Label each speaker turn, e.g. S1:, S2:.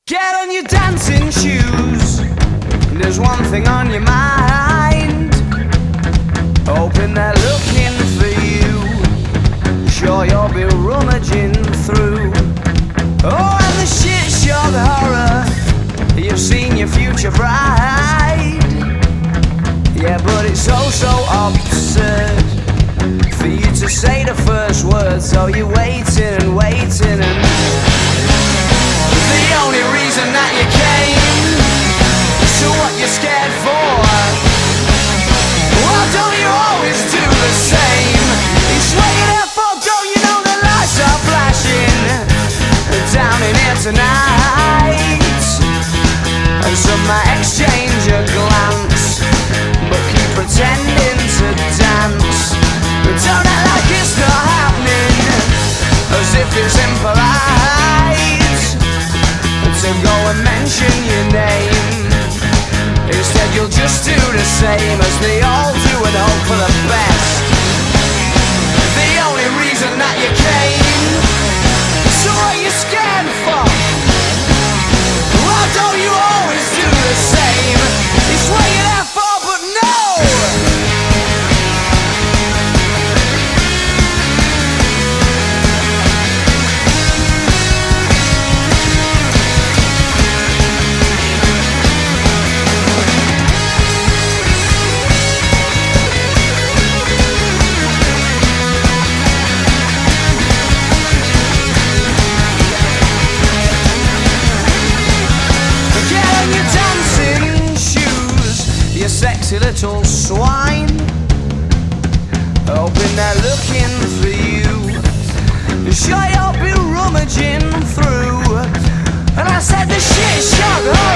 S1: Get on your dancing shoes. There's one thing on your mind. Hoping they're looking for you. Sure you'll be rummaging through. Oh, and the shit show, the horror. You've seen your future bride. Yeah, but it's so absurd for you to say the first word. So you're waiting and waiting, and the only reason that you came, so what you're scared for? Well, don't you always do the same? It's what you're there for, don't you know the lights are flashing down in here tonight? And some might exchange a glance, but keep pretending to dance. But don't act like it's not happening, as if it's impolite to go and mention your name. Instead you'll just do the same as they all do and hope for the best. The only reason that you came, so what you scared for? Why don't you always do the same? It's what you're there for, but no! Sexy little swine, hoping they're looking for you. Sure you'll be rummaging through. And I said the shit shock.